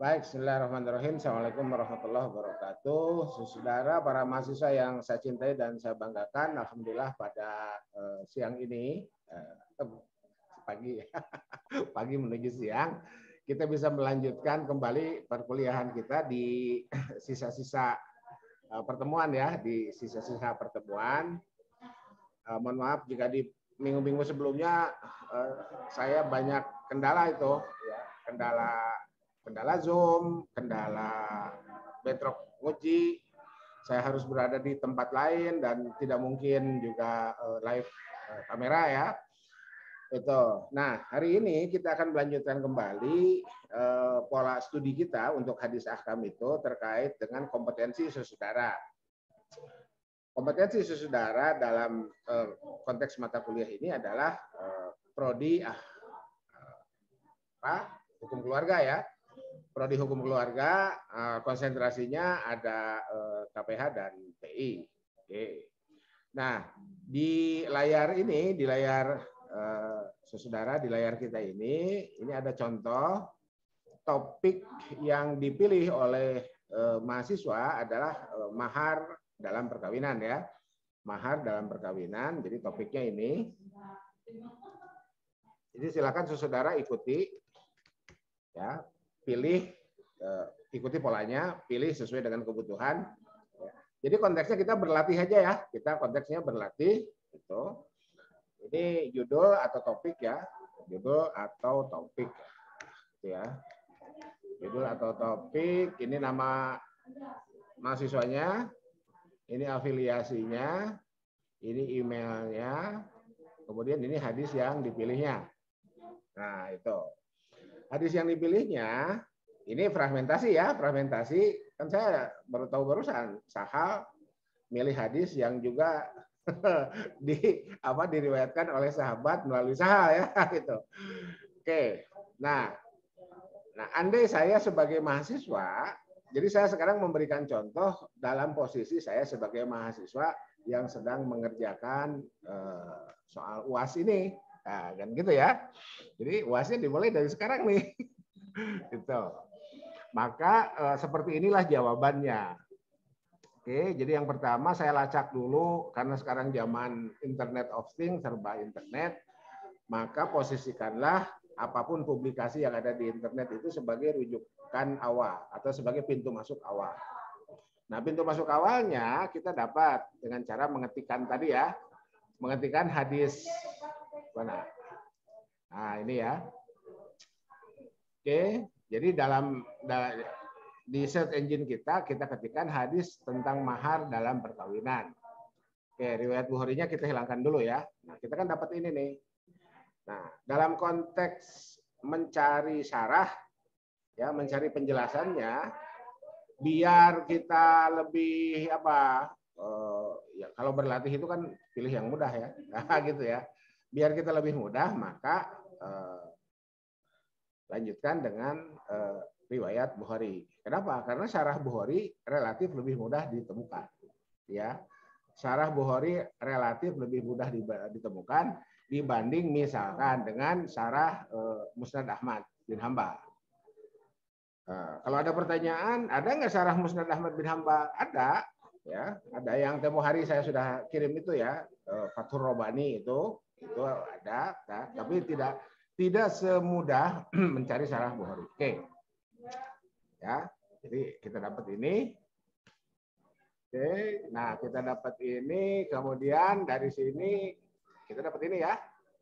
Baik, bismillahirrahmanirrahim. Assalamualaikum warahmatullahi wabarakatuh. Saudara, para mahasiswa yang saya cintai dan saya banggakan, alhamdulillah pada siang ini, pagi, pagi menuju siang, kita bisa melanjutkan kembali perkuliahan kita di sisa-sisa pertemuan ya, di sisa-sisa pertemuan. Mohon maaf jika di minggu-minggu sebelumnya saya banyak kendala itu, ya, kendala Zoom, kendala Bedrock Nguji, saya harus berada di tempat lain dan tidak mungkin juga live kamera ya. Itu. Nah, hari ini kita akan melanjutkan kembali pola studi kita untuk hadis ahkam itu terkait dengan kompetensi saudara. Kompetensi saudara dalam konteks mata kuliah ini adalah prodi hukum keluarga ya. Prodi hukum keluarga, konsentrasinya ada KPH dan PI. Oke. Nah, di layar ini, di layar saudara, di layar kita ini ada contoh topik yang dipilih oleh mahasiswa adalah mahar dalam perkawinan ya. Mahar dalam perkawinan, jadi topiknya ini. Jadi silakan saudara ikuti ya. Pilih, ikuti polanya, pilih sesuai dengan kebutuhan. Jadi konteksnya kita berlatih aja ya, kita konteksnya berlatih. Itu. Ini judul atau topik ya, judul atau topik, gitu ya. Judul atau topik, ini nama mahasiswanya, ini afiliasinya, ini emailnya, kemudian ini hadis yang dipilihnya. Nah itu. Hadis yang dipilihnya, ini fragmentasi ya, fragmentasi. Kan saya baru tahu barusan, Sahal milih hadis yang juga diriwayatkan oleh sahabat melalui Sahal ya, gitu. Oke, nah andai saya sebagai mahasiswa, jadi saya sekarang memberikan contoh dalam posisi saya sebagai mahasiswa yang sedang mengerjakan soal UAS ini. Nah, kan gitu ya. Jadi UASnya dimulai dari sekarang nih. Gitu. Maka seperti inilah jawabannya. Oke, jadi yang pertama saya lacak dulu karena sekarang zaman Internet of Things, serba internet, maka posisikanlah apapun publikasi yang ada di internet itu sebagai rujukan awal atau sebagai pintu masuk awal. Nah, pintu masuk awalnya kita dapat dengan cara mengetikkan tadi ya, mengetikkan hadis mana? Nah, ini ya. Oke, jadi di search engine kita ketikkan hadis tentang mahar dalam perkawinan. Oke, riwayat Bukhari-nya kita hilangkan dulu ya. Nah, kita kan dapat ini nih. Nah, dalam konteks mencari syarah, ya, mencari penjelasannya, biar kita lebih ya kalau berlatih itu kan pilih yang mudah ya, nah, gitu ya. Biar kita lebih mudah, maka lanjutkan dengan riwayat Bukhari. Kenapa? Karena syarah Bukhari relatif lebih mudah ditemukan, ya. Syarah Bukhari relatif lebih mudah ditemukan dibanding misalkan dengan syarah Musnad Ahmad bin Hambal. Kalau ada pertanyaan, ada nggak syarah Musnad Ahmad bin Hambal? Ada, ya. Ada yang tempo hari saya sudah kirim itu ya, Fathur Robani itu ada, nah, tapi tidak semudah mencari syarah Bukhari. Oke, ya. Jadi kita dapat ini. Oke, nah kita dapat ini, kemudian dari sini kita dapat ini ya.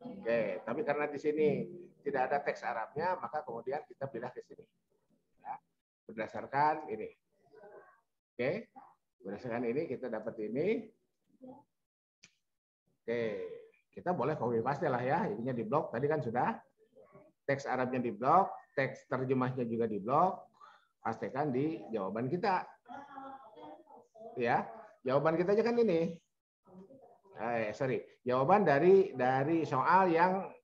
Oke, tapi karena di sini tidak ada teks Arabnya, maka kemudian kita pindah ke sini. Ya, berdasarkan ini. Oke, berdasarkan ini kita dapat ini. Oke, kita boleh copy paste lah ya. Ininya di blok, tadi kan sudah. Teks Arabnya di blok, teks terjemahnya juga di blok. Pastikan di jawaban kita. Ya, jawaban kita aja kan ini. Jawaban dari soal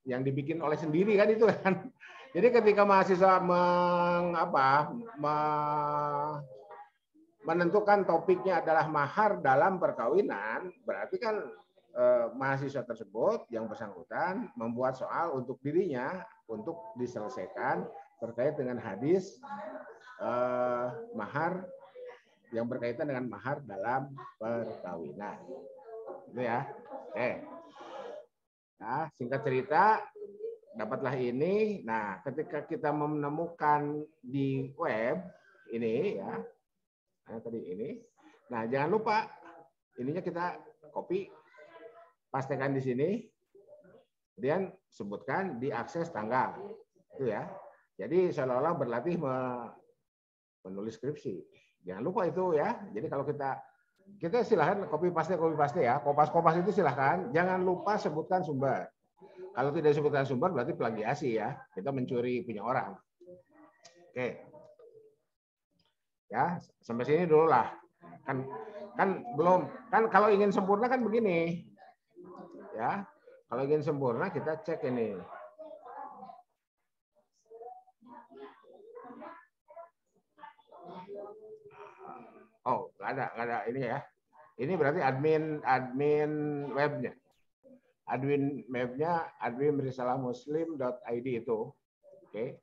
yang dibikin oleh sendiri kan itu kan. Jadi ketika mahasiswa menentukan topiknya adalah mahar dalam perkawinan, berarti kan mahasiswa tersebut yang bersangkutan membuat soal untuk dirinya untuk diselesaikan terkait dengan hadis mahar yang berkaitan dengan mahar dalam perkawinan. Itu ya. Oke. Nah, singkat cerita, dapatlah ini. Nah, ketika kita menemukan di web ini ya, tadi ini. Nah, jangan lupa ininya kita copy, pastekan di sini, kemudian sebutkan di akses tanggal. Itu ya. Jadi seolah-olah berlatih menulis skripsi. Jangan lupa itu ya. Jadi kalau kita silahkan copy paste ya. Kopas itu silahkan. Jangan lupa sebutkan sumber. Kalau tidak disebutkan sumber berarti plagiasi ya. Kita mencuri punya orang. Oke. Ya, sampai sini dulu lah. Kan belum. Kan kalau ingin sempurna kan begini. Ya. Kalau ingin sempurna kita cek ini. Oh, nggak ada ini ya. Ini berarti admin webnya. Admin webnya admin.risalamuslim.id itu. Oke,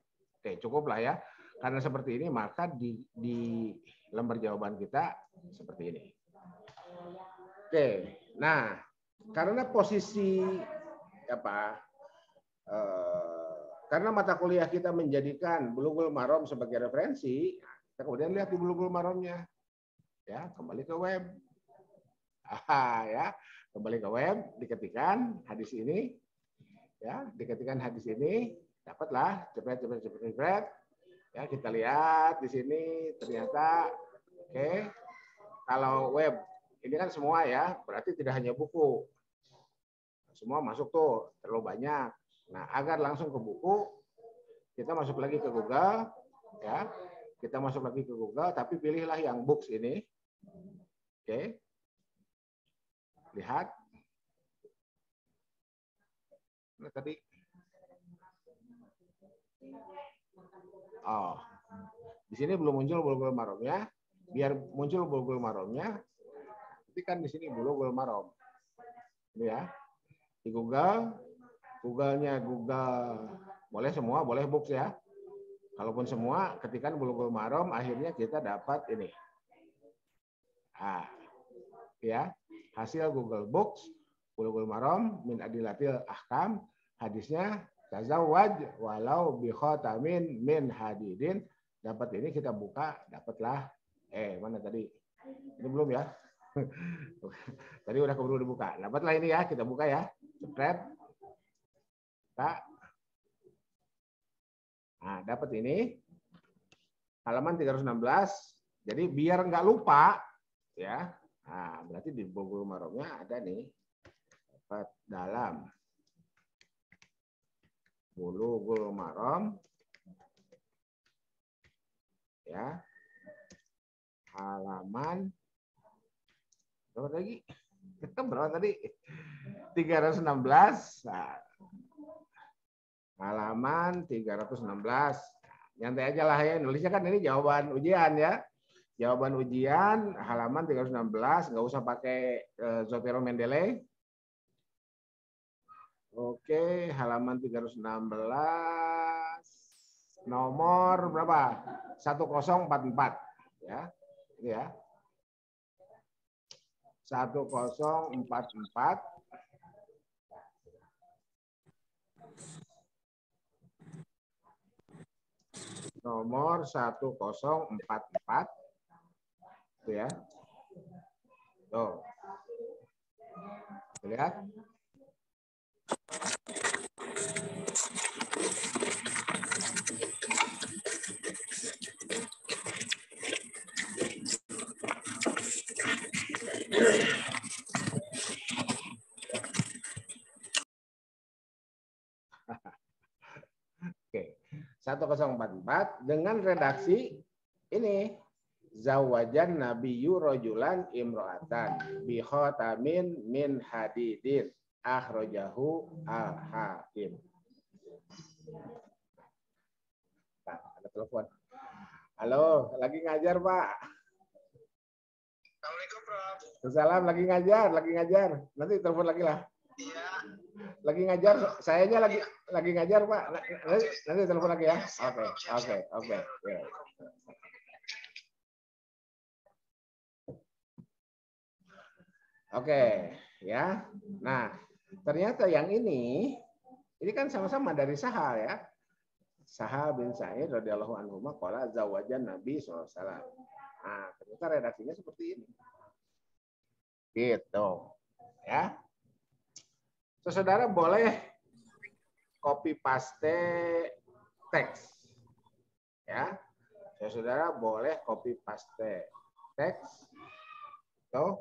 cukup lah ya. Karena seperti ini maka di lembar jawaban kita seperti ini. Oke, nah karena posisi apa? Karena mata kuliah kita menjadikan Bulughul Maram sebagai referensi, kita kemudian lihat di Bulughul Maramnya. Ya, kembali ke web. Ya, kembali ke web, diketikkan hadis ini. Ya, diketikkan hadis ini, dapatlah cepet. Ya, kita lihat di sini ternyata oke. Kalau web ini kan semua ya, berarti tidak hanya buku. Semua masuk tuh, terlalu banyak. Nah, agar langsung ke buku, kita masuk lagi ke Google, ya. Kita masuk lagi ke Google, tapi pilihlah yang books ini. Oke. Lihat. Nah, tadi. Oh. Di sini belum muncul Bulughul Maramnya. Biar muncul Bulughul Maramnya, ketikkan di sini Bulughul Maram. Ini ya. Di Google, Google-nya Google boleh semua, boleh books ya. Kalaupun semua, ketikkan Bulughul Maram, akhirnya kita dapat ini. Ya, hasil Google Books, Bulughul Maram min adilatil ahkam, hadisnya tazawwaj walau bi khatamin min hadidin. Dapat ini kita buka, dapatlah mana tadi? Ini belum ya? Tadi udah keburu dibuka. Dapatlah ini ya, kita buka ya. Subscribe. Nah, dapat ini. Halaman 316. Jadi biar nggak lupa ya. Nah, berarti di Bulughul Maramnya ada nih. Dapat dalam Bulughul Maram ya. Halaman berapa lagi? Berapa tadi? 316. Nah, halaman 316. Nyantai aja lah ya. Nulisnya kan ini jawaban ujian ya. Jawaban ujian halaman 316, nggak usah pakai Zotero Mendeley. Oke, halaman 316 nomor berapa? 1044 ya. Ini ya. 1044 nomor 1044 itu ya. Tuh. Lihat. Oke. 1044 dengan redaksi ini. Zawajan nabiyyu rajulan imro'atan bi khatamin min hadidin akhrajahu al-Hakim. Nah, ada telepon. Halo, lagi ngajar, Pak. Assalamualaikum, Prof. Salam, lagi ngajar. Nanti telepon lagi lah. Lagi ngajar, sayanya lagi ngajar Pak. Nanti telepon lagi ya. Oke. Ya. Oke, ya. Nah, ternyata yang ini kan sama-sama dari Sahal ya. Sahal bin Sa'id radhiyallahu anhu qala zawajan Nabi SAW. Nah, ternyata redaksinya seperti ini. Gitu. Ya. Saudara boleh copy paste teks. Ya. Saudara boleh copy paste teks. Tuh.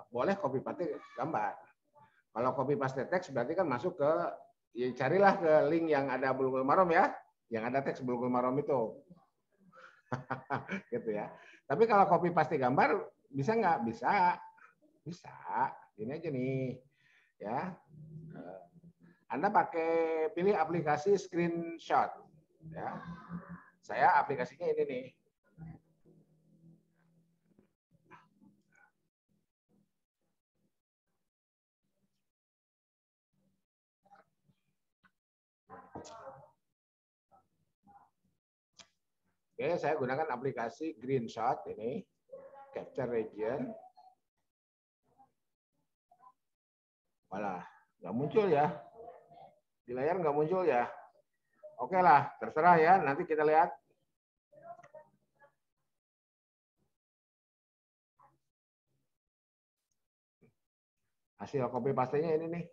Boleh copy paste gambar. Kalau copy paste teks berarti kan masuk ke, ya carilah ke link yang ada Bulughul Maram ya, yang ada teks Bulughul Maram itu. Gitu ya. Tapi kalau copy paste gambar bisa nggak? Bisa. Ini aja nih. Ya. Anda pilih aplikasi screenshot. Ya. Saya aplikasinya ini nih. Oke, saya gunakan aplikasi Greenshot ini, Capture Region. Malah nggak muncul ya, di layar nggak muncul ya. Oke lah, terserah ya. Nanti kita lihat. Hasil copy paste-nya ini nih.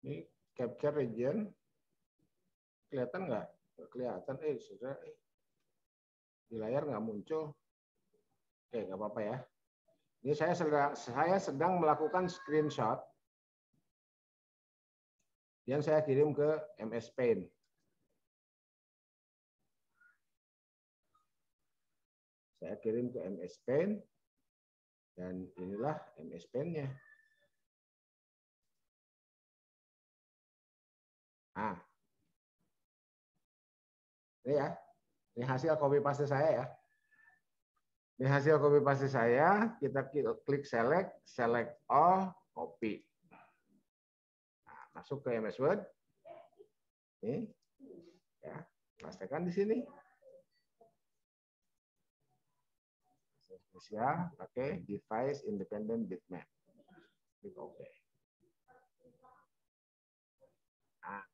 Ini capture region, kelihatan nggak? Kelihatan, sudah di layar nggak muncul. Oke, nggak apa-apa ya. Ini saya sedang melakukan screenshot yang saya kirim ke MS Paint. Saya kirim ke MS Paint dan inilah MS Paint-nya. Nah, ini ya, ini hasil copy paste saya ya. Ini hasil copy paste saya, kita klik select all, copy. Nah, masuk ke MS Word. Ini, ya, pastekan di sini. Spesial, pakai device independent bitmap. Klik OK. Nah,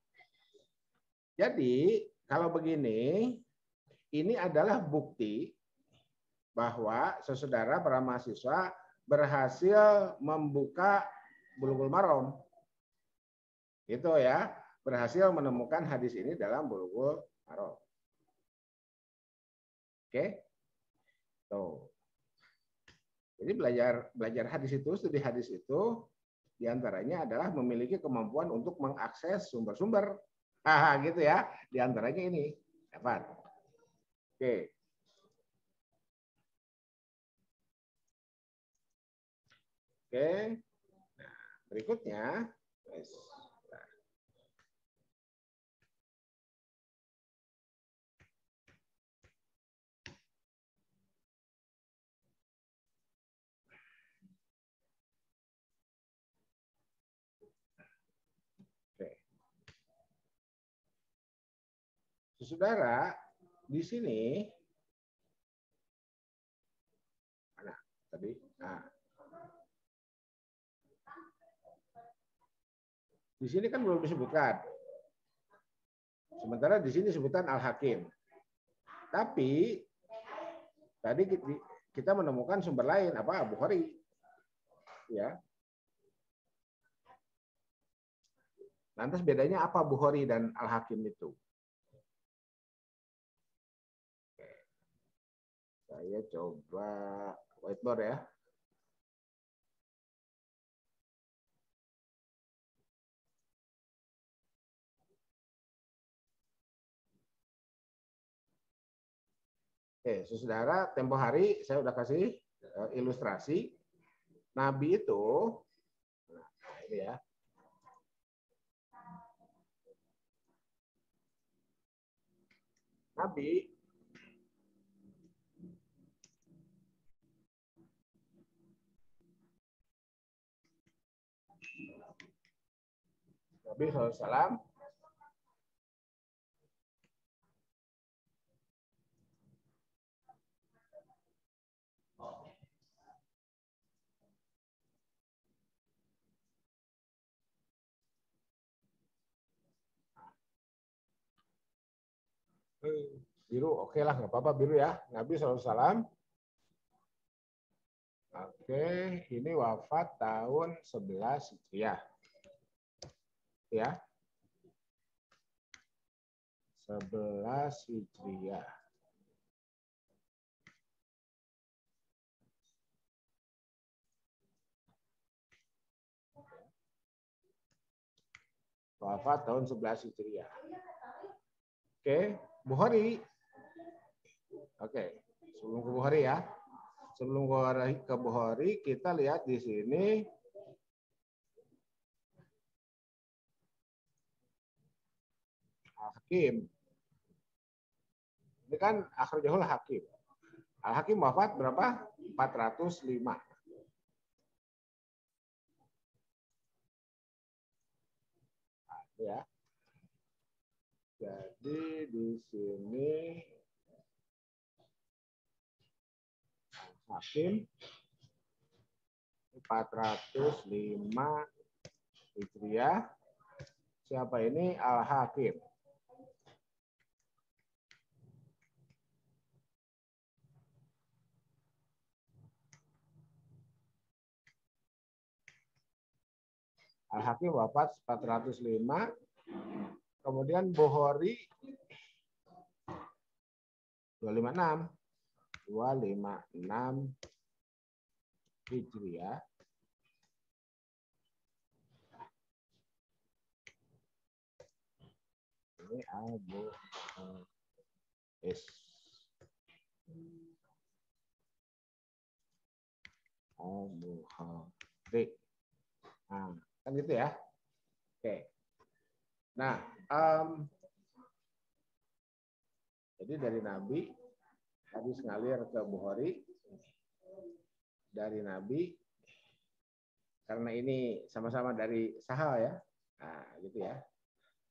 jadi kalau begini, ini adalah bukti bahwa saudara para mahasiswa berhasil membuka Bulughul Maram. Itu ya, berhasil menemukan hadis ini dalam Bulughul Maram. Oke. Tuh. Jadi belajar hadis itu, studi hadis itu diantaranya adalah memiliki kemampuan untuk mengakses sumber-sumber. Gitu ya. Diantaranya ini. Dapat. Oke. Oke. Nah, berikutnya. Saudara, di sini mana tadi? Nah, di sini kan belum disebutkan. Sementara di sini sebutan Al-Hakim. Tapi tadi kita menemukan sumber lain, apa? Bukhari. Ya. Lantas bedanya apa Bukhari dan Al-Hakim itu? Saya coba whiteboard ya. Oke, saudara, tempo hari saya udah kasih ilustrasi. Nabi itu, nah ini ya, Nabi SAW biru, oke lah, nggak apa-apa biru ya. Nabi SAW, oke, ini wafat tahun 11 Hijriah. Ya, 11 Hijriah. Wafat tahun 11 Hijriah. Oke, Bukhari. Oke, sebelum ke Bukhari ya. Sebelum ke Bukhari, kita lihat di sini Hakim. Ini kan akhirul Hakim. Al-Hakim wafat berapa? 405. Ya. Jadi di sini Hakim 405 Hijriah. Siapa ini? Al-Hakim. Al-Hakim wafat 405. Kemudian Bukhari 256. 256 Hijriah. Ini Abu Al-Bukhari. Nah, kan gitu ya. Oke. Nah, jadi dari Nabi hadis ngalir ke Bukhari, dari Nabi karena ini sama-sama dari Sahal ya. Nah, gitu ya.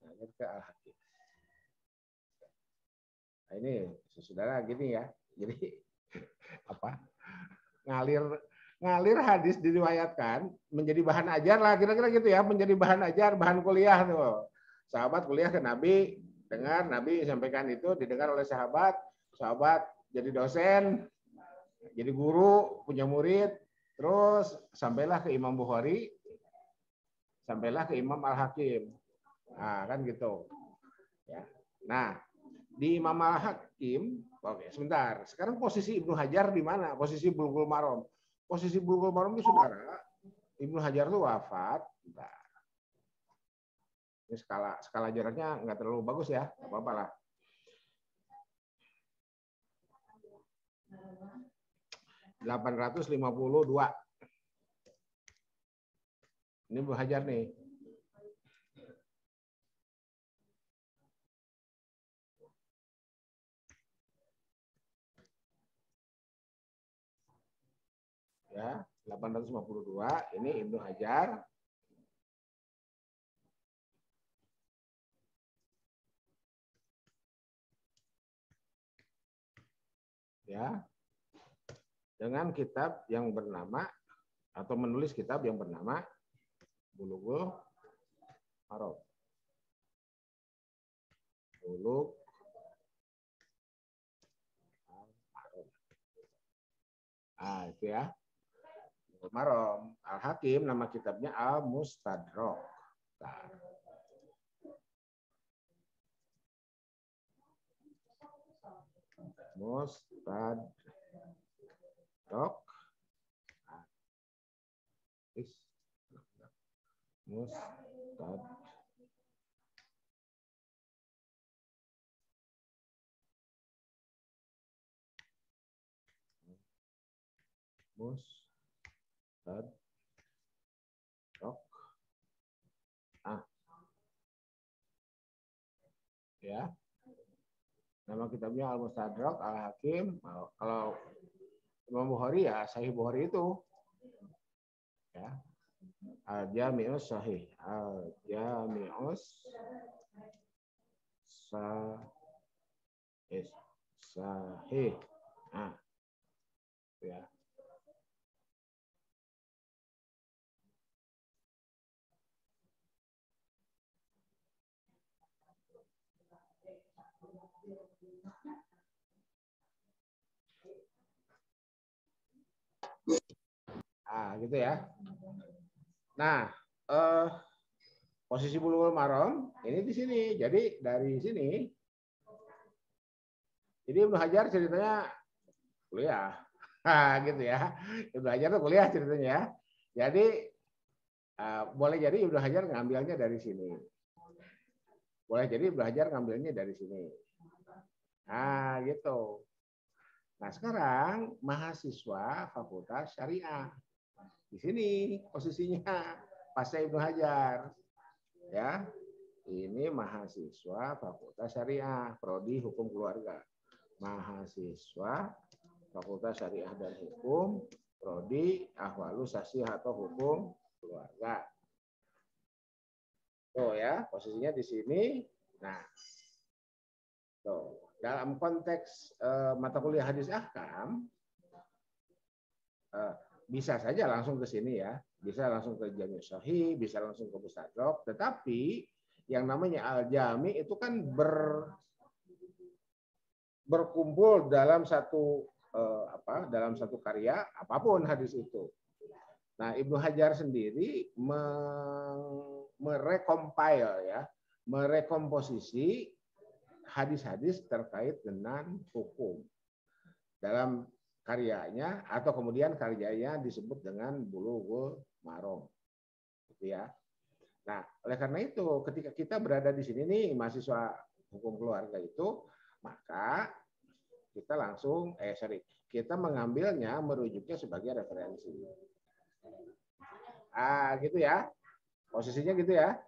Ngalir ke Al-Hakim. Nah, ini saudara gini ya. Jadi apa? Ngalir hadis diriwayatkan menjadi bahan ajar lah kira-kira gitu ya, menjadi bahan ajar, bahan kuliah tuh. Sahabat kuliah ke Nabi, dengar Nabi sampaikan itu didengar oleh sahabat, sahabat jadi dosen, jadi guru, punya murid, terus sampailah ke Imam Bukhari, sampailah ke Imam Al-Hakim. Nah, kan gitu. Ya. Nah, di Imam Al-Hakim, oke, sebentar. Sekarang posisi Ibnu Hajar di mana? Posisi Bulughul Maram. Posisi Bulughul Maram itu saudara, Ibnu Hajar itu wafat. Bentar. Ini skala jaraknya nggak terlalu bagus ya, nggak apa-apa lah. 852. Ini Ibnu Hajar nih. Ya, 852. Ini Ibnu Hajar. Ya. Dengan kitab yang bernama atau menulis kitab yang bernama Bulughul Maram. Bulughul Maram. Ah, itu ya. Maram. Al-Hakim nama kitabnya Al-Mustadrak. Nah. Mustadrak. Mustadrak. Mustadrak. Ah, ya. Nama kitabnya Al-Mustadrak Al-Hakim. Kalau Imam Bukhari ya Sahih Bukhari itu. Ya. Al-Jami'us Sahih. Al-Jami'us Sahih. Nah, ya. Gitu ya. Nah, posisi Bulughul Maram ini di sini. Jadi dari sini, jadi Ibnu Hajar ceritanya kuliah. Gitu ya. Ibnu Hajar tuh kuliah ceritanya ya. Jadi boleh jadi Ibnu Hajar ngambilnya dari sini. Boleh jadi Ibnu Hajar ngambilnya dari sini. Nah, gitu. Nah, sekarang mahasiswa Fakultas Syariah. Di sini posisinya pasca Ibnu Hajar. Ya. Ini mahasiswa Fakultas Syariah, prodi Hukum Keluarga. Mahasiswa Fakultas Syariah dan Hukum, prodi Ahwalus Sasih atau Hukum Keluarga. Tuh ya, posisinya di sini. Nah, tuh, dalam konteks mata kuliah hadis ahkam, bisa saja langsung ke sini ya, bisa langsung ke Jami' Sahih, bisa langsung ke Mustadrak, tetapi yang namanya Al-Jami itu kan berkumpul dalam satu dalam satu karya apapun hadis itu. Nah, Ibnu Hajar sendiri merecompile ya, merekomposisi hadis-hadis terkait dengan hukum dalam karyanya, atau kemudian karyanya disebut dengan Bulughul Maram, gitu ya. Nah, oleh karena itu ketika kita berada di sini nih mahasiswa hukum keluarga itu, maka kita langsung kita mengambilnya, merujuknya sebagai referensi. Gitu ya. Posisinya gitu ya.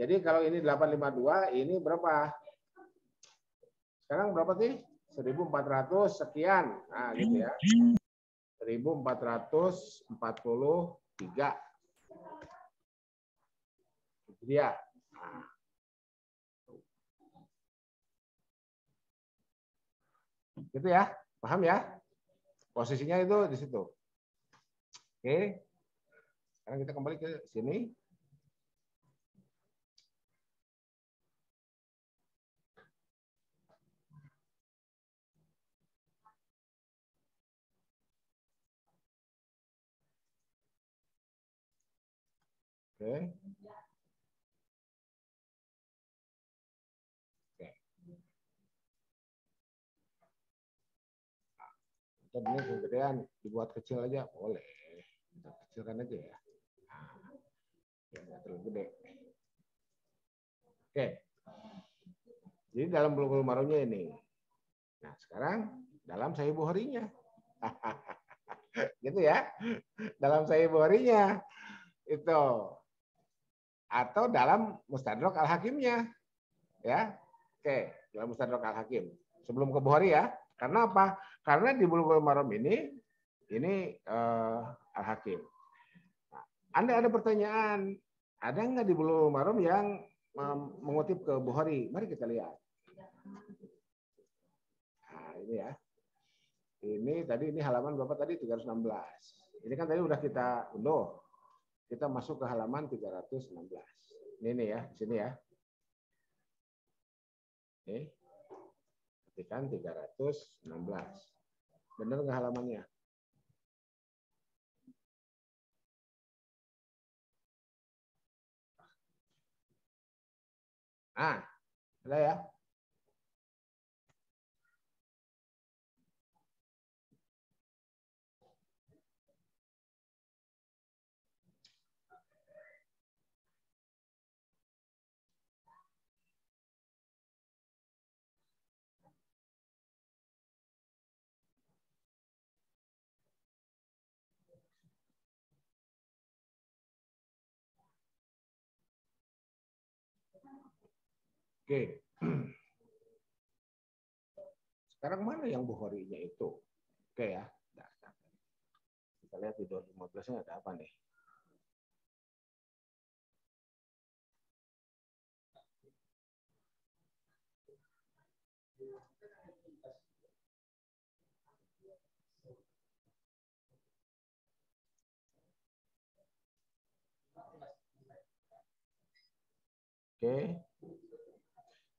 Jadi kalau ini 852, ini berapa? Sekarang berapa sih? 1400 sekian. Nah, gitu ya. 1443. Itu dia. Nah. Gitu ya. Paham ya? Posisinya itu di situ. Oke. Sekarang kita kembali ke sini. Oke. Atau ini kegedean, dibuat kecil aja boleh. Kita kecilkan aja ya. Ya nggak terlalu gede. Oke. Jadi dalam Bulughul Maramnya ini. Nah, sekarang dalam Sahih Bukhari-nya. Gitu ya. Dalam Sahih Bukhari-nya itu, atau dalam Mustadrak Al-Hakimnya. Ya. Oke, dalam Mustadrak Al-Hakim. Sebelum ke Bukhari ya. Karena apa? Karena di Bulughul Maram ini Al-Hakim. Nah, Anda ada pertanyaan, ada nggak di Bulughul Maram yang mengutip ke Bukhari? Mari kita lihat. Nah, ini ya. Ini halaman berapa tadi? 316. Ini kan tadi udah kita unduh. Kita masuk ke halaman 316. Ini nih ya, di sini ya. Ini. Ketikan 316. Benar nggak halamannya? Ada ya? Oke. Sekarang mana yang Bukhari-nya itu? Oke ya. Kita lihat di 2015-nya ada apa nih? Oke.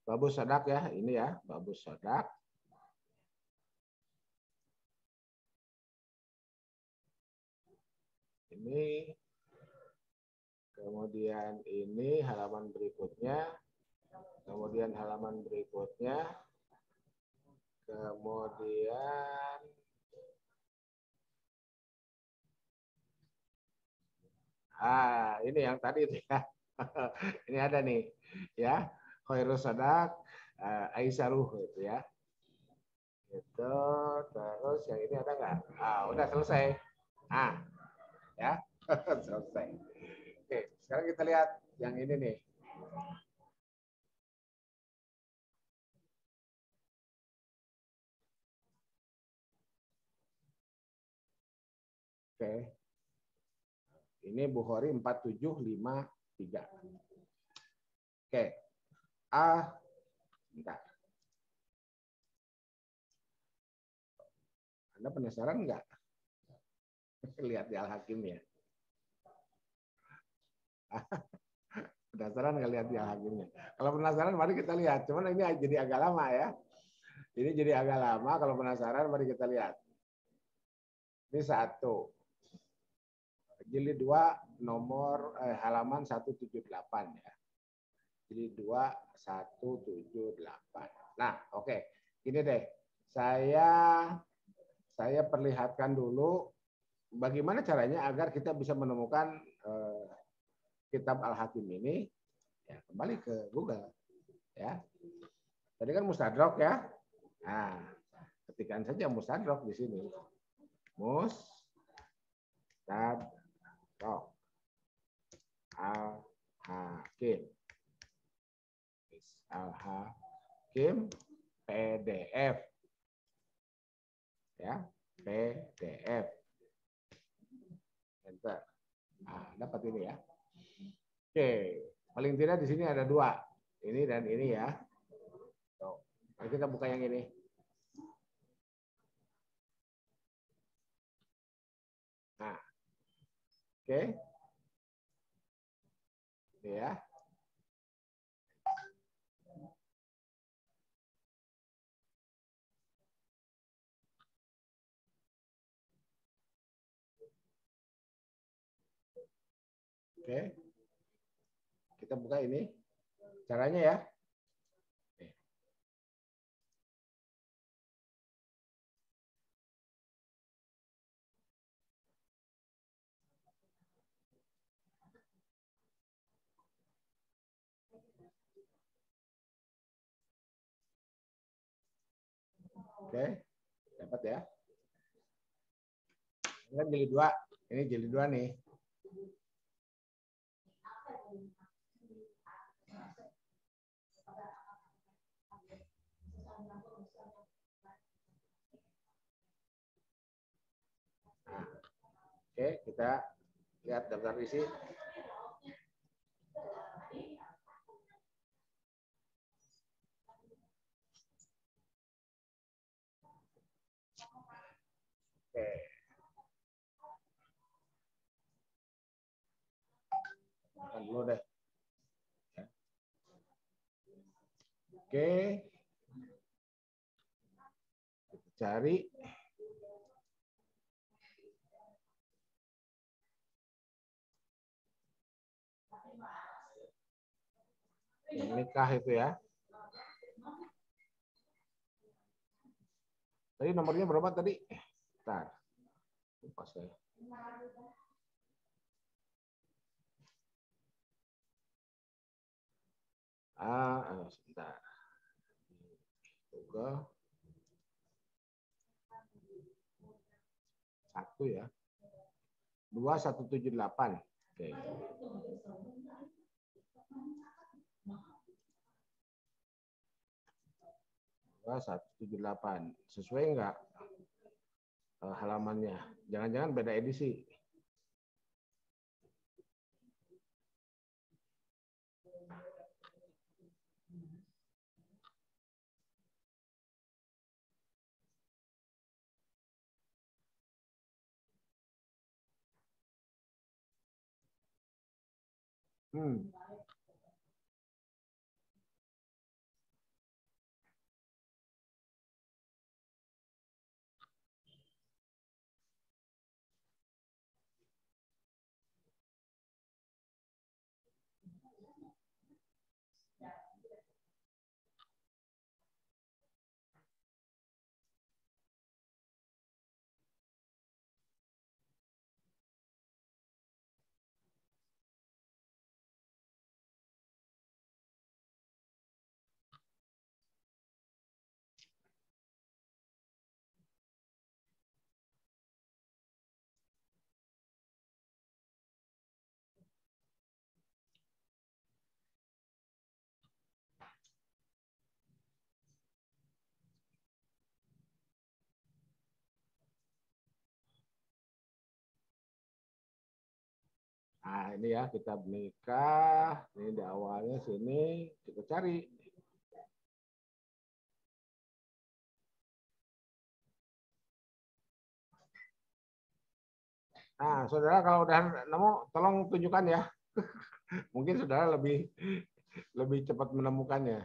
Babus Sadak ya, ini ya, Babus Sadak. Ini, kemudian ini halaman berikutnya, kemudian halaman berikutnya, kemudian ini yang tadi itu ya. Ini ada nih, ya, Khairus Sadak, Aisyah itu ya. Itu terus yang ini ada nggak? Udah selesai. Ya, selesai. Oke, sekarang kita lihat yang ini nih. Oke. Ini Bukhari 4753. Oke. Bentar. Anda penasaran nggak? Lihat di Al-Hakim ya. Penasaran nggak lihat di Al-Hakimnya? Kalau penasaran mari kita lihat. Cuman ini jadi agak lama ya. Ini jadi agak lama. Kalau penasaran mari kita lihat. Ini satu. Jilid 2 nomor halaman 178 ya. Jilid 2 178. Nah, oke. Ini deh. Saya perlihatkan dulu bagaimana caranya agar kita bisa menemukan kitab Al-Hakim ini. Ya, kembali ke Google ya. Tadi kan Mustadrak ya. Nah, ketikkan saja Mustadrak di sini. Mustadrak Al-Hakim. Al-Hakim PDF. Ya, PDF. Enter. Dapat ini ya. Oke, paling tidak di sini ada dua. Ini dan ini ya. Tuh. Mari kita buka yang ini. Nah, oke. Ini ya. Oke. Kita buka ini. Caranya ya. Oke. Dapat ya. Ini kan jilid 2. Ini jilid 2 nih. Nah, oke, kita lihat daftar isi. Oke. Makan dulu deh. Oke. Kita cari. Yang nikah itu ya. Tadi nomornya berapa tadi? Bentar. Lupa saya. Sebentar. Google. 1 ya. 2178. Oke. 178. Sesuai nggak halamannya? Jangan-jangan beda edisi. Hmm. Nah, ini ya kita menikah. Ini di awalnya sini kita cari. Nah, saudara kalau udah nemu, tolong tunjukkan ya. Mungkin saudara lebih lebih cepat menemukannya.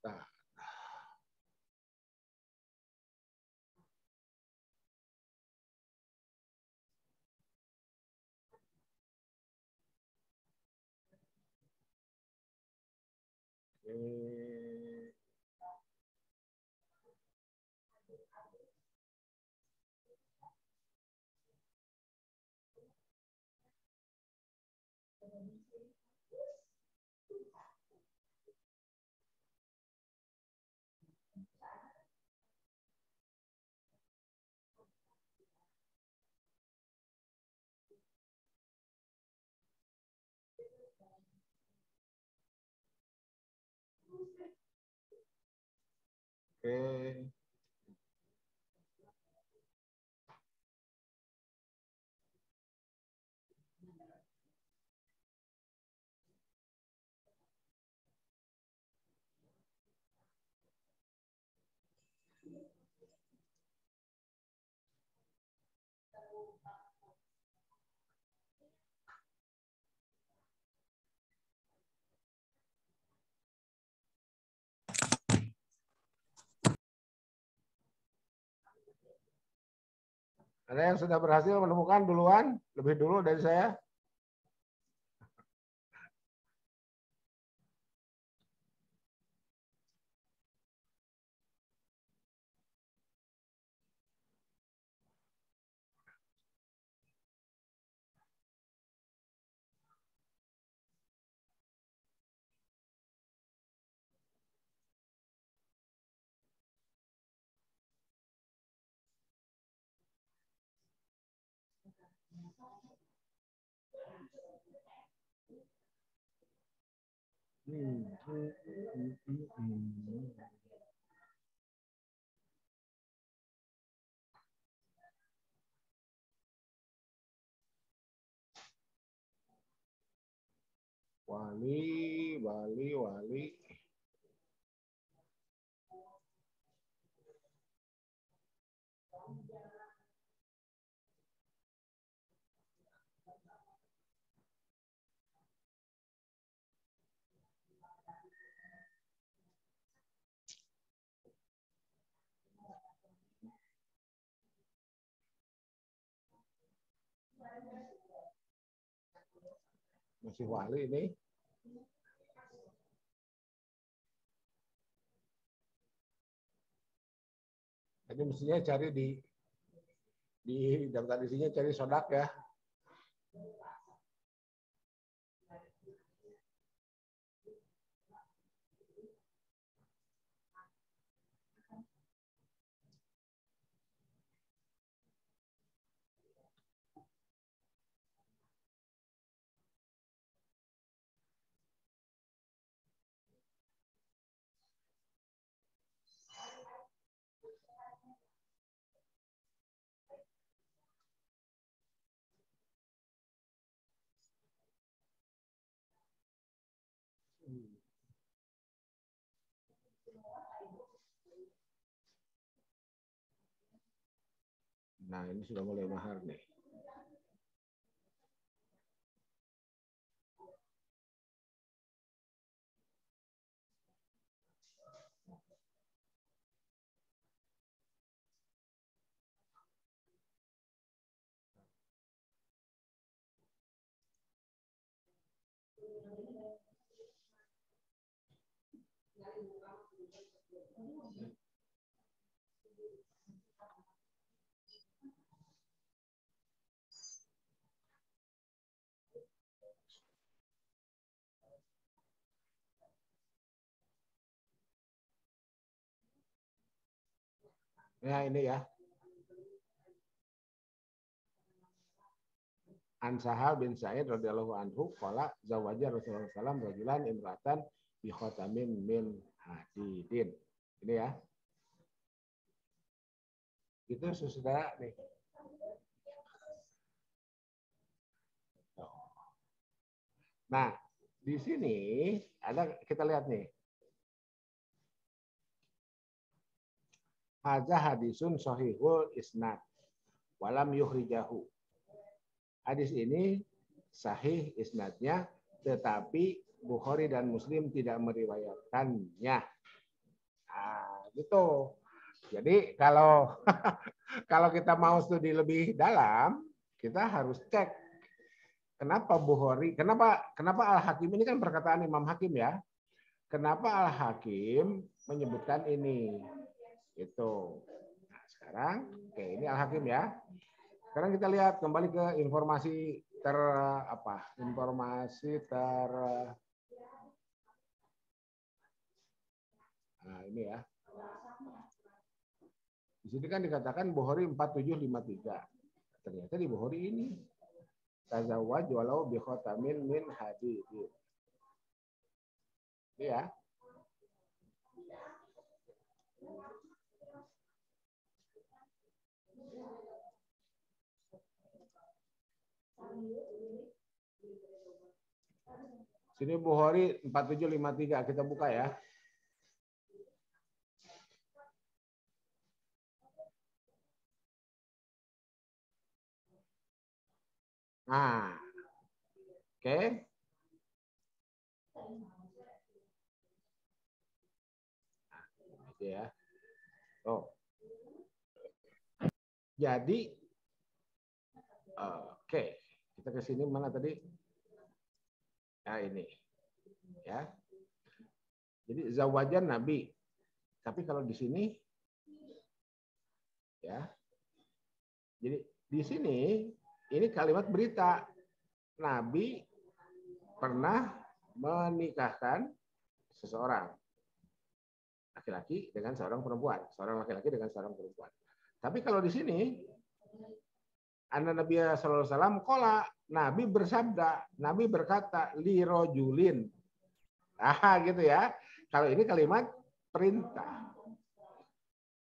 Nah, oke. Oke. Ada yang sudah berhasil menemukan duluan, lebih dulu dari saya? Wali, wali, wali. Masih wali ini. Jadi mestinya cari di daftar isinya cari sodak ya. Nah, ini sudah mulai mahar nih. Ya, ini ya. An Sahal bin Sa'id radhiyallahu anhu qala zawaja Rasulullah sallallahu rajulan imratan bi khatamin min hadidin. Ini ya. Itu sudah nih. Nah, di sini ada kita lihat nih. Hadza hadisun sahihul isnad walam yuhrijahu. Hadis ini sahih isnadnya, tetapi Bukhari dan Muslim tidak meriwayatkannya. Nah, gitu. Jadi kalau kalau kita mau studi lebih dalam, kita harus cek kenapa Bukhari, kenapa Al-Hakim ini kan perkataan Imam Hakim ya. Kenapa Al-Hakim menyebutkan ini? Itu. Nah, sekarang oke, ini Al-Hakim ya. Sekarang kita lihat kembali ke informasi nah ini ya. Di sini kan dikatakan Bukhari 4753. Ternyata di Bukhari ini tazawwaj walau bi khatamin min hadid. Ya. Sini Bukhari 4753 kita buka ya. Nah. Oke. Nah, ya. Oh. Jadi oke, kita ke sini mana tadi? Nah, ini. Ya. Jadi zawajan Nabi. Tapi kalau di sini ya. Jadi di sini ini kalimat berita. Nabi pernah menikahkan seseorang laki-laki dengan seorang perempuan, seorang laki-laki dengan seorang perempuan. Tapi kalau di sini Anna Nabi sallallahu alaihi wasallam qala, Nabi bersabda, Nabi berkata li rojulin. Gitu ya. Kalau ini kalimat perintah.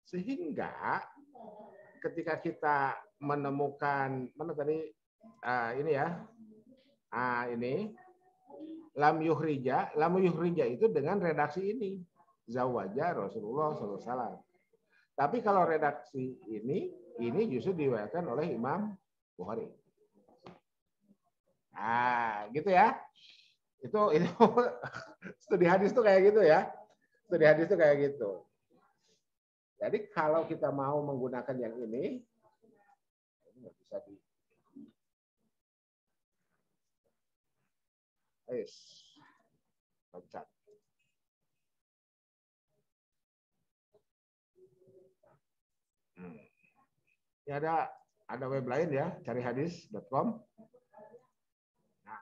Sehingga ketika kita menemukan mana tadi ini ya. Ini lam yuhrija itu dengan redaksi ini. Zawaja Rasulullah SAW. Tapi kalau redaksi ini justru diriwayatkan oleh Imam Bukhari. Nah, gitu ya. Itu studi hadis tuh kayak gitu ya. Studi hadis tuh kayak gitu. Jadi kalau kita mau menggunakan yang ini nggak bisa di pencet. Ya ada web lain ya, carihadis.com. Nah,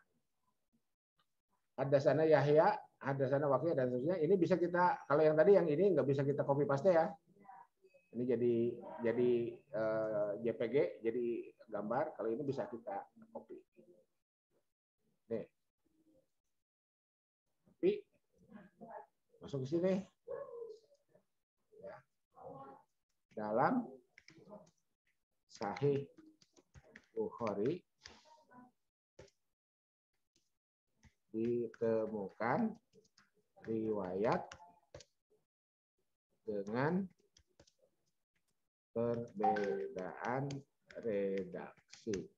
ada sana Yahya, ada sana Wakil dan seterusnya. Ini bisa kita, kalau yang tadi yang ini nggak bisa kita copy paste ya. Ini jadi JPG, jadi gambar. Kalau ini bisa kita copy. Nih. Tapi masuk ke sini. Ya. Dalam Sahih Bukhari ditemukan riwayat dengan perbedaan redaksi.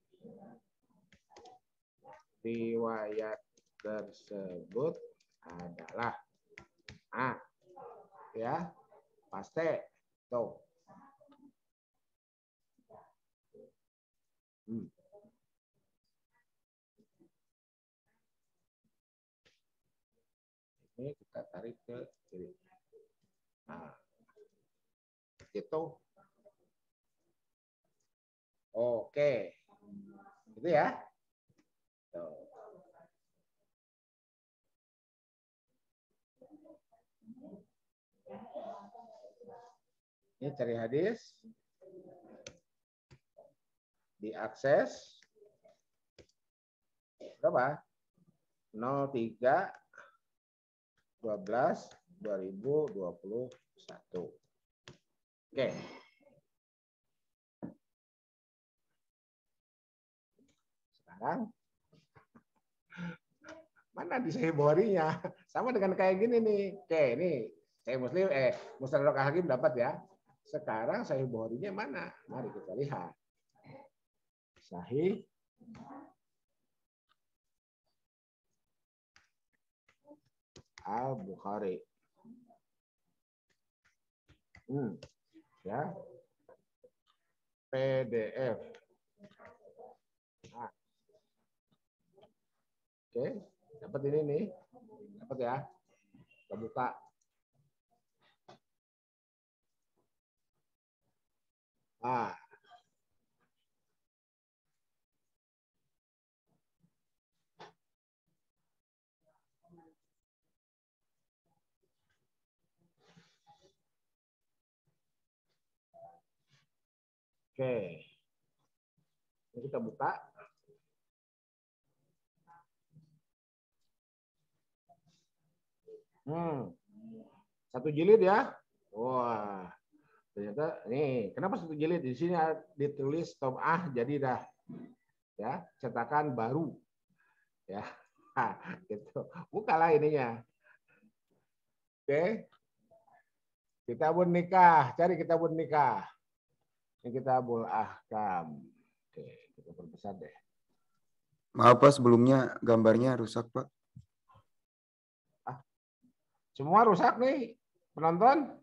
Riwayat tersebut adalah A, ya, paste tuh. Ini kita tarik ke kiri. Nah, itu. Oke. Itu ya. Tuh. Ini cari hadis. Diakses. Berapa? 03 12 2021. Oke. Sekarang mana di Sahih Bukhari-nya? Sama dengan kayak gini nih. Oke, ini Sahih Muslim, Mustadrak Hakim dapat ya. Sekarang Sahih Bukhari-nya mana? Mari kita lihat. Sahih Al-Bukhari. Ya. PDF. Nah. Oke, dapat ini nih. Dapat ya. Kita buka. Ah. Oke. Ini kita buka. Satu jilid ya. Wah. Ternyata nih, kenapa satu jilid? Di sini ditulis Tom'ah jadi dah ya, cetakan baru. Ya. Gitu. Bukalah ininya. Oke. Kitabun nikah, cari kitabun nikah. Ini kitabul ahkam. Oke, kita perbesar deh. Maaf Pak, sebelumnya gambarnya rusak Pak. Semua rusak nih, penonton?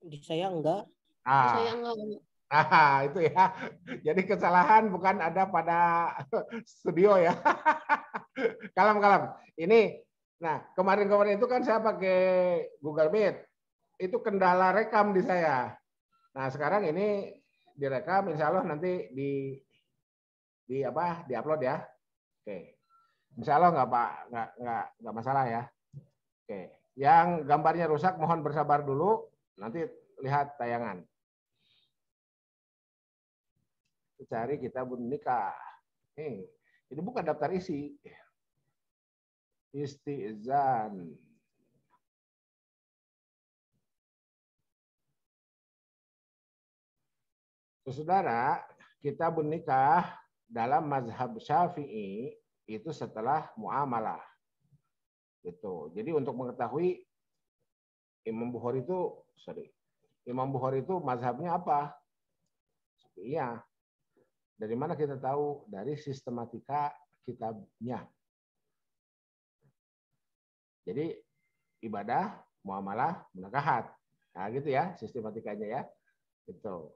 Di saya enggak. Saya enggak. Itu ya. Jadi kesalahan bukan ada pada studio ya. Kalem. Ini, nah kemarin itu kan saya pakai Google Meet. Itu kendala rekam di saya. Nah sekarang ini direkam, insya Allah nanti di-upload ya. Oke. Insya Allah nggak masalah ya. Oke. Yang gambarnya rusak mohon bersabar dulu. Nanti lihat tayangan. Cari kitabun nikah. Ini bukan daftar isi. Istizan. Saudara, kitabun nikah dalam mazhab Syafi'i itu setelah muamalah. Gitu. Jadi untuk mengetahui Imam Bukhari itu mazhabnya apa? Iya. Dari mana kita tahu? Dari sistematika kitabnya. Jadi ibadah, muamalah, munakahat. Nah, gitu ya sistematikanya ya. Gitu.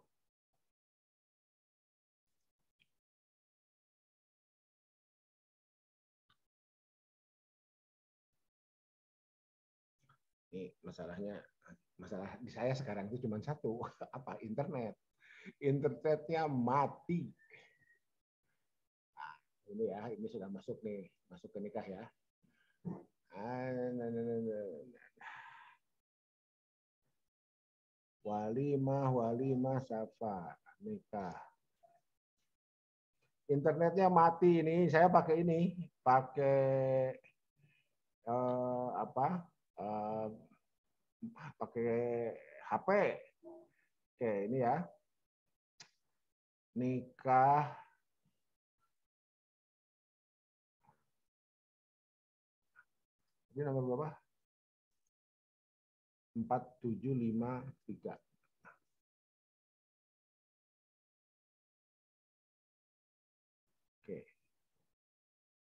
Ini masalah di saya sekarang itu cuma satu, apa? Internet. Internetnya mati. Nah, ini ya, ini sudah masuk ke nikah ya. Walimah syafa nikah. Internetnya mati ini, saya pakai pakai HP. Oke, ini ya. Nikah Ini nomor berapa? 4753. Oke.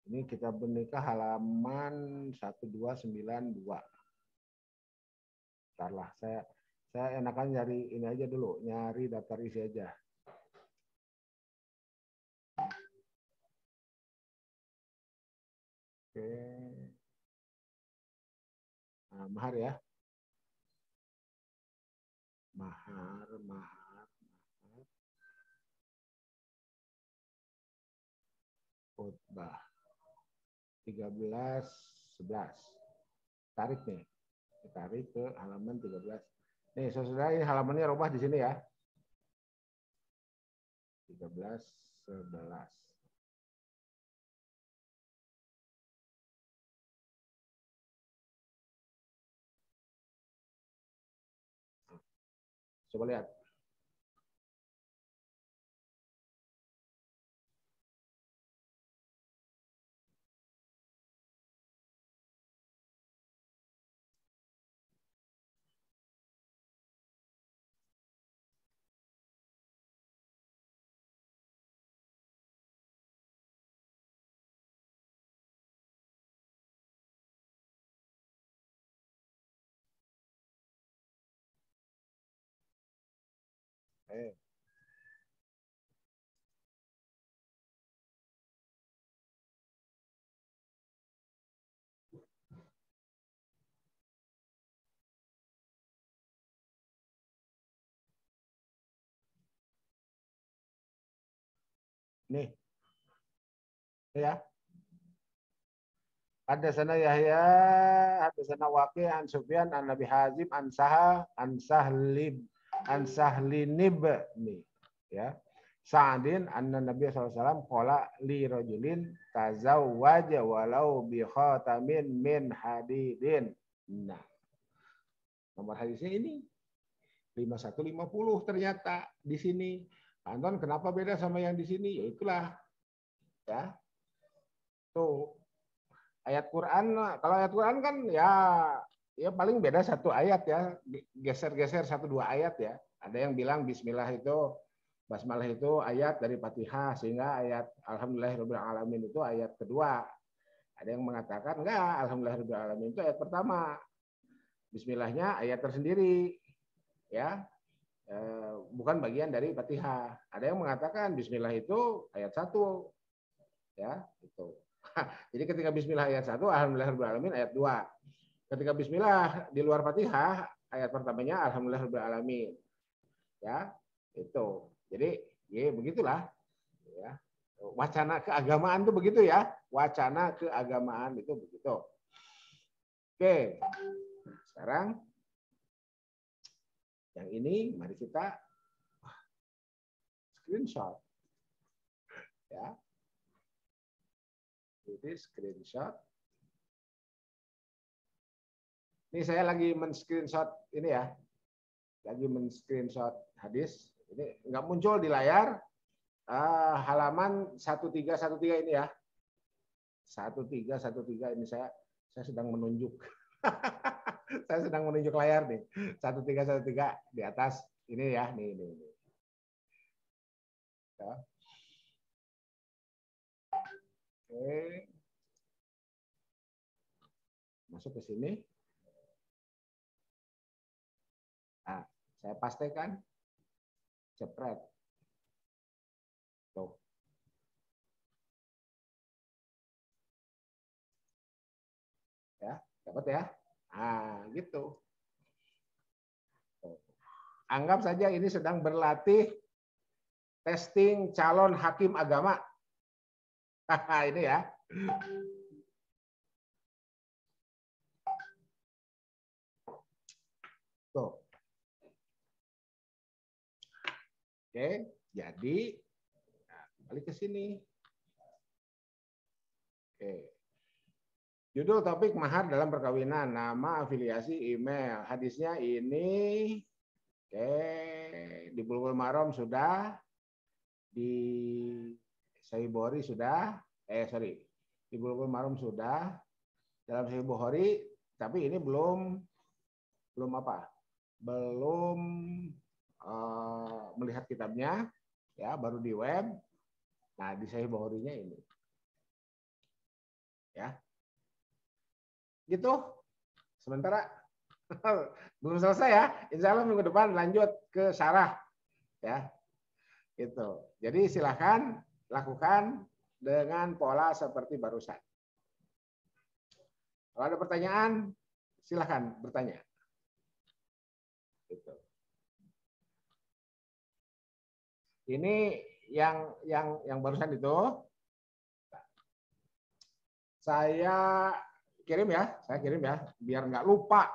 Ini kita menikah halaman 1292. Bentarlah, saya enakan nyari ini aja dulu, nyari daftar isi aja. Oke. Nah, mahar ya. Mahar. Khutbah. 1311. Tarik nih. Tarik ke halaman 13. Nih, saudara, ini halamannya rubah di sini ya. 1311. Coba lihat. Nih. Ya. Haddatsana Yahya, haddatsana Waqi' an Sufyan an Nabi Hazim an Sahlinib nih ya. Sa'din anna Nabi SAW qala li rajulin tazawwaja walau bi khatamin min hadidin. Nah, nomor hadisnya ini 5150 ternyata di sini. Anton, kenapa beda sama yang di sini? Ya itulah. Ya. Tuh. Ayat Quran, kalau ayat Quran kan ya paling beda satu ayat ya, geser-geser 1-2 ayat ya. Ada yang bilang Bismillah itu, Basmalah itu ayat dari Fatihah, sehingga ayat Alhamdulillahirabbil alamin itu ayat kedua. Ada yang mengatakan enggak, Alhamdulillahirabbil alamin itu ayat pertama. Bismillahnya ayat tersendiri, ya, bukan bagian dari Fatihah. Ada yang mengatakan Bismillah itu ayat 1, ya, itu. Jadi ketika Bismillah ayat 1, Alhamdulillahirabbil alamin ayat 2. Ketika Bismillah di luar Fatihah, ayat pertamanya Alhamdulillahirabbil alamin. Ya, itu. Jadi, ya begitulah. Ya. Wacana keagamaan itu begitu ya. Wacana keagamaan itu begitu. Oke. Nah, sekarang yang ini mari kita screenshot. Ya. Jadi screenshot. Ini saya lagi men-screenshot ini ya. Lagi men-screenshot hadis. Ini nggak muncul di layar. Halaman 1313 ini ya. 1313 ini saya sedang menunjuk. Saya sedang menunjuk layar nih. 1313 di atas ini ya, nih. Ya. Oke. Masuk ke sini. Nah, saya pastikan jepret. Tuh. Ya, dapat ya? Nah, gitu. Tuh. Anggap saja ini sedang berlatih testing calon hakim agama. Ini ya. Tuh. Oke, jadi balik ke sini. Oke. Judul topik mahar dalam perkawinan, nama, afiliasi, email. Hadisnya ini, oke, di Bulughul Maram sudah, di Sahih Bukhari sudah, di Bulughul Maram sudah, dalam Sahih Bukhari, tapi ini belum apa? Belum melihat kitabnya, ya, baru di web. Nah, di Sahih Bukhari-nya ini. Ya. Gitu. Sementara belum selesai ya. Insya Allah minggu depan lanjut ke syarah. Ya. Gitu. Jadi silakan lakukan dengan pola seperti barusan. Kalau ada pertanyaan, silakan bertanya. Gitu. Ini yang barusan itu saya kirim ya, biar nggak lupa.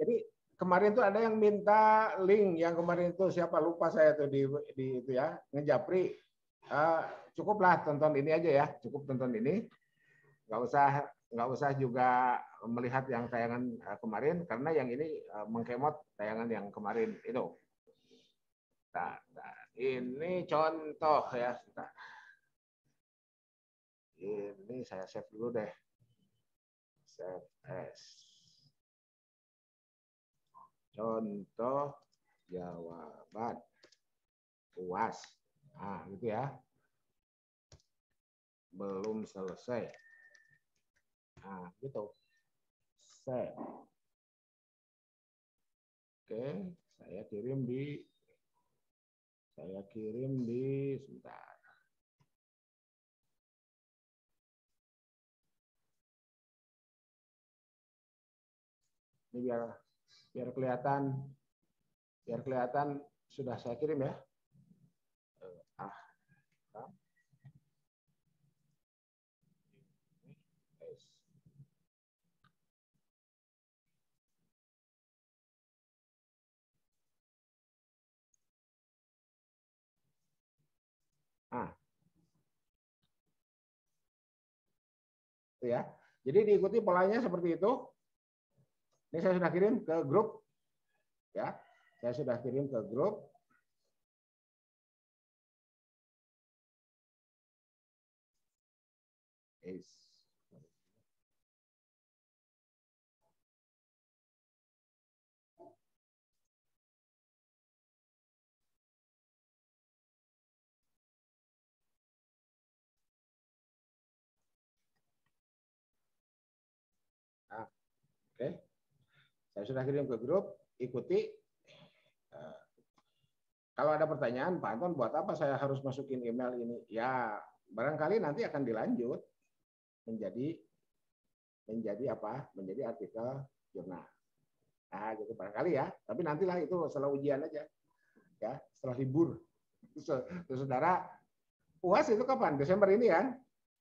Jadi kemarin tuh ada yang minta link, yang kemarin itu siapa lupa saya tuh di itu ya, ngejapri. Cukuplah tonton ini aja ya, cukup tonton ini. Nggak usah juga melihat yang tayangan kemarin, karena yang ini mengkemot tayangan yang kemarin itu. Nah, ini contoh ya. Ini saya save dulu deh. Save as. Contoh jawaban UAS. Nah, gitu ya. Belum selesai. Nah, gitu. Save. Oke, saya kirim di sebentar. Ini biar kelihatan sudah saya kirim ya. Ya. Jadi diikuti polanya seperti itu. Ini saya sudah kirim ke grup. Ya. Saya sudah kirim ke grup. Nah, oke. Saya sudah kirim ke grup, ikuti. Kalau ada pertanyaan, Pak Anton, buat apa saya harus masukin email ini? Ya, barangkali nanti akan dilanjut menjadi apa? Menjadi artikel jurnal. Nah, gitu barangkali ya. Tapi nantilah itu setelah ujian aja. Ya, setelah libur. Saudara, UAS itu kapan? Desember ini kan?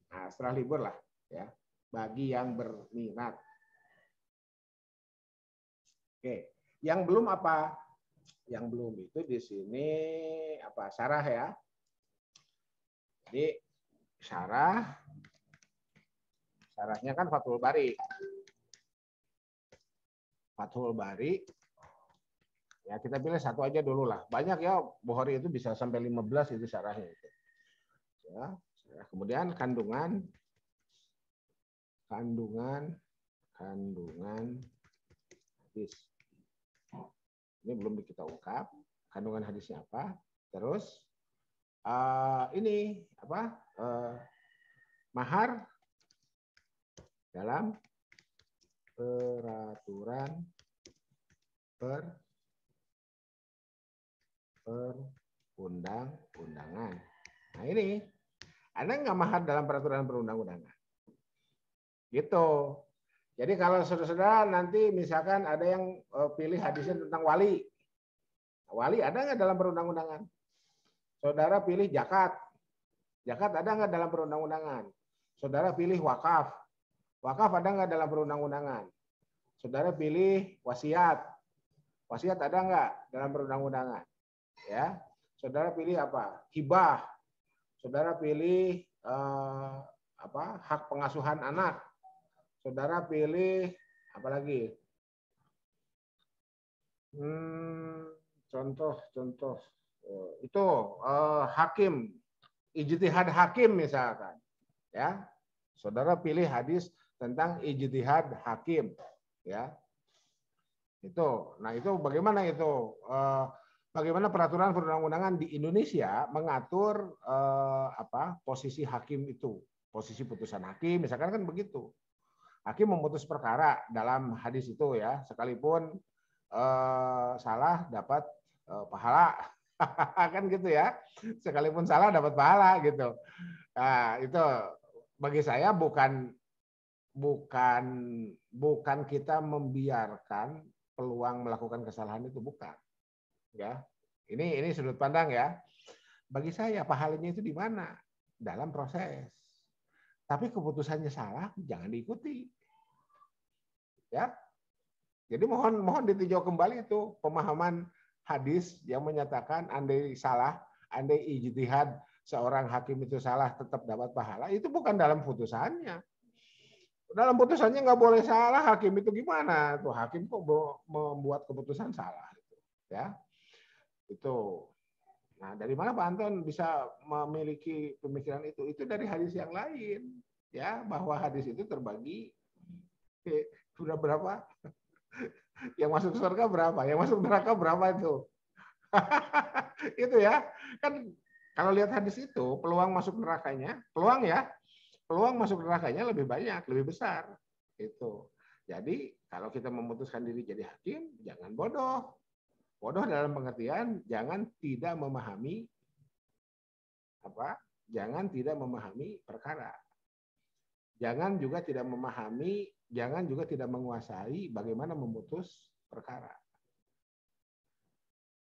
Nah, setelah libur lah, ya. Bagi yang berminat. Oke, yang belum apa? Yang belum itu di sini apa? Syarah ya. Jadi syarahnya kan Fathul Bari. Fathul Bari. Ya, kita pilih satu aja dulu lah. Banyak ya, Bukhari itu bisa sampai 15 itu syarahnya itu. Ya, kemudian kandungan hadis. Ini belum kita ungkap kandungan hadisnya apa. Terus ini apa? Mahar dalam peraturan perundang-undangan. Nah ini, ada nggak mahar dalam peraturan perundang-undangan? Gitu. Jadi kalau saudara-saudara nanti misalkan ada yang pilih hadisnya tentang wali. Wali ada nggak dalam perundang-undangan? Saudara pilih zakat. Zakat ada nggak dalam perundang-undangan? Saudara pilih wakaf. Wakaf ada nggak dalam perundang-undangan? Saudara pilih wasiat. Wasiat ada nggak dalam perundang-undangan? Ya. Saudara pilih apa? Hibah. Saudara pilih apa? Hak pengasuhan anak. Saudara pilih apa lagi? Contoh itu hakim, ijtihad hakim misalkan, ya. Saudara pilih hadis tentang ijtihad hakim, ya. Nah itu bagaimana itu? Bagaimana peraturan perundang-undangan di Indonesia mengatur posisi hakim itu, posisi putusan hakim, misalkan kan begitu. Hakim memutus perkara dalam hadis itu ya, sekalipun salah dapat pahala, kan gitu ya. Sekalipun salah dapat pahala gitu. Nah itu bagi saya bukan kita membiarkan peluang melakukan kesalahan itu, bukan. Ya, ini sudut pandang ya. Bagi saya pahalanya itu di mana? Dalam proses. Tapi keputusannya salah, jangan diikuti. Ya, jadi mohon ditinjau kembali itu pemahaman hadis yang menyatakan andai salah, andai ijtihad seorang hakim itu salah tetap dapat pahala, itu bukan dalam putusannya. Dalam putusannya nggak boleh salah, hakim itu gimana? Tuh hakim kok membuat keputusan salah, ya. Itu. Nah, dari mana Pak Anton bisa memiliki pemikiran itu? Itu dari hadis yang lain, ya, bahwa hadis itu terbagi sudah berapa? Yang masuk surga berapa? Yang masuk neraka berapa itu? Itu ya. Kan kalau lihat hadis itu, peluang masuk nerakanya, peluang masuk nerakanya lebih banyak, lebih besar. Itu. Jadi, kalau kita memutuskan diri jadi hakim, jangan bodoh. Bodoh dalam pengertian jangan tidak memahami perkara. Jangan juga tidak menguasai bagaimana memutus perkara.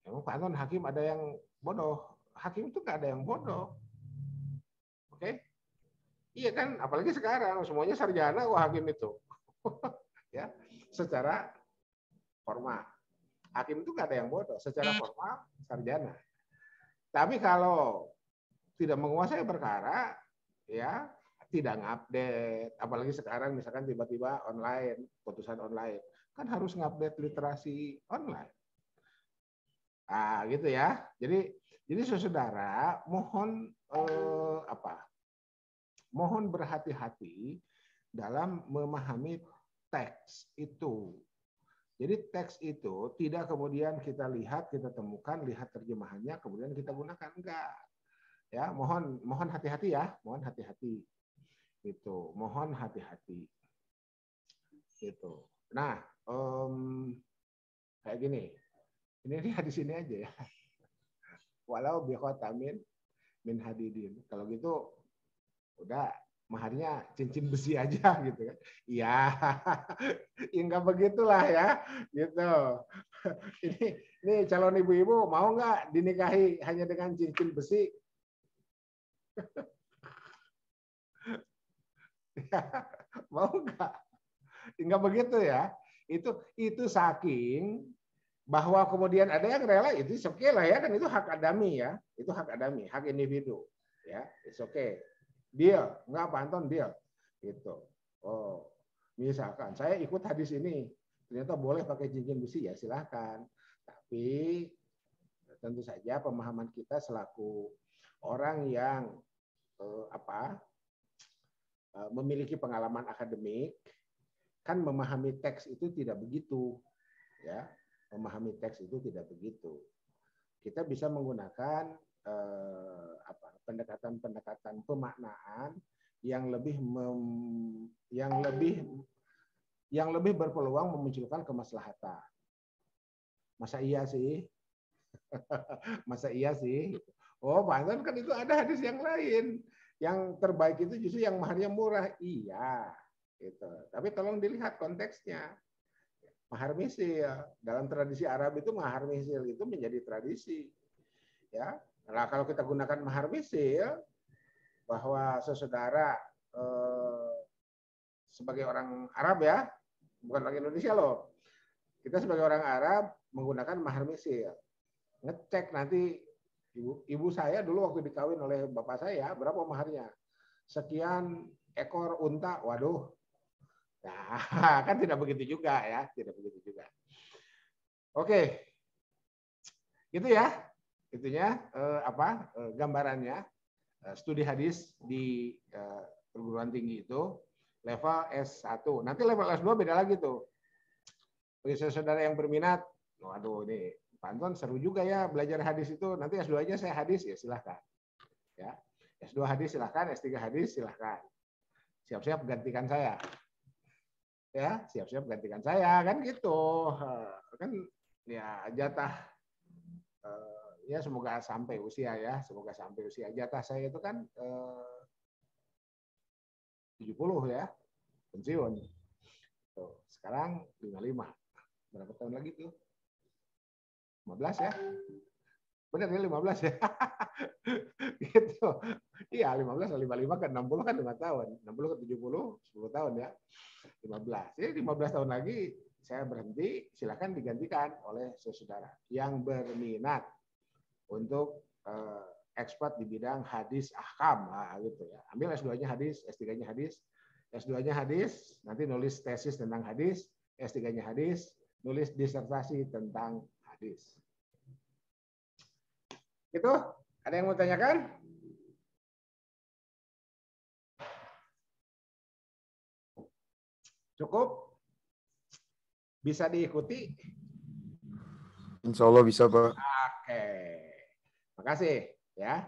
Emang Pak Anton, hakim ada yang bodoh? Hakim itu nggak ada yang bodoh. Oke? Iya kan, apalagi sekarang semuanya sarjana kok hakim itu. Ya, secara formal. Hakim itu nggak ada yang bodoh, secara formal sarjana. Tapi kalau tidak menguasai perkara, ya tidak ngupdate. Apalagi sekarang misalkan tiba-tiba online, putusan online, kan harus ngupdate literasi online. Gitu ya. Jadi saudara mohon mohon berhati-hati dalam memahami teks itu. Jadi teks itu tidak kemudian kita lihat, kita temukan, lihat terjemahannya, kemudian kita gunakan, enggak. Ya, mohon hati-hati ya, mohon hati-hati. Gitu, mohon hati-hati. Gitu. Nah, kayak gini. Ini hadis ini aja ya. Walau biqatamin min hadidin. Kalau gitu udah maharnya cincin besi aja gitu kan. Iya. Ya enggak begitulah ya, gitu. Ini calon ibu-ibu mau nggak dinikahi hanya dengan cincin besi? Mau nggak? Enggak begitu ya. Itu saking bahwa kemudian ada yang rela, itu oke lah ya, kan itu hak adami ya. Itu hak adami, hak individu. Ya, it's okay. Deal, enggak Pak Anton, deal. Gitu. Oh, misalkan saya ikut hadis ini, ternyata boleh pakai cincin besi, ya silahkan. Tapi tentu saja pemahaman kita selaku orang yang memiliki pengalaman akademik, kan memahami teks itu tidak begitu, ya. Memahami teks itu tidak begitu. Kita bisa menggunakan pendekatan-pendekatan pemaknaan yang lebih berpeluang memunculkan kemaslahatan. Masa iya sih? Masa iya sih? Oh, Pak Anton, kan itu ada hadis yang lain. Yang terbaik itu justru yang maharnya murah. Iya, gitu. Tapi tolong dilihat konteksnya. Mahar misil. Dalam tradisi Arab itu mahar misil itu menjadi tradisi. Ya. Nah, kalau kita gunakan mahar misil, bahwa sesaudara sebagai orang Arab ya, bukan orang Indonesia loh. Kita sebagai orang Arab menggunakan mahar misil. Ngecek nanti ibu saya dulu waktu dikawin oleh bapak saya, berapa maharnya? Sekian ekor unta, waduh. Nah, kan tidak begitu juga ya, tidak begitu juga. Oke. Itu ya. Itunya gambarannya studi hadis di perguruan tinggi itu level S1. Nanti level S2 beda lagi tuh. Bagi saudara yang berminat, waduh ini Pak Anton seru juga ya belajar hadis itu. Nanti S2-nya saya hadis, ya silahkan. Ya. S2 hadis silahkan, S3 hadis silahkan. Siap-siap gantikan saya. Ya, siap-siap gantikan saya kan gitu. Kan ya jatah ya semoga sampai usia ya, semoga sampai usia. Jatah saya itu kan 70 ya, pensiun. Tuh, sekarang 55. Berapa tahun lagi tuh? 15 ya? Benar ya 15 ya? Gitu. Iya 15 ke 55 ke 60 kan 5 tahun. 60 ke 70 10 tahun ya. 15. Jadi 15 tahun lagi saya berhenti, silakan digantikan oleh saudara yang berminat untuk expert di bidang hadis ahkam gitu ya. Ambil S2-nya hadis, S3-nya hadis. S2-nya hadis, nanti nulis tesis tentang hadis, S3-nya hadis, nulis disertasi tentang hadis. Itu, ada yang mau tanyakan? Cukup? Bisa diikuti? Insya Allah bisa, Pak. Oke. Makasih ya.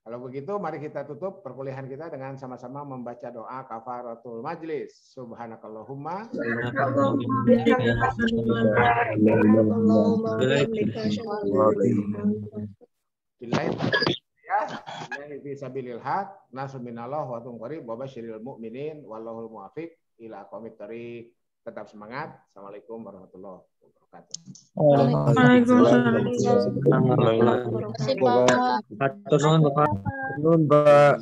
Kalau begitu mari kita tutup perkuliahan kita dengan sama-sama membaca doa kafaratul majlis. Subhanakallahumma billahi fi sabilil haq nasrun minallah wa tunqarib wa basyiril mu'minin wallahul muwaffiq ila aqwamit thoriq. Tetap semangat. Assalamualaikum warahmatullahi wabarakatuh. Waalaikumsalam. Pak.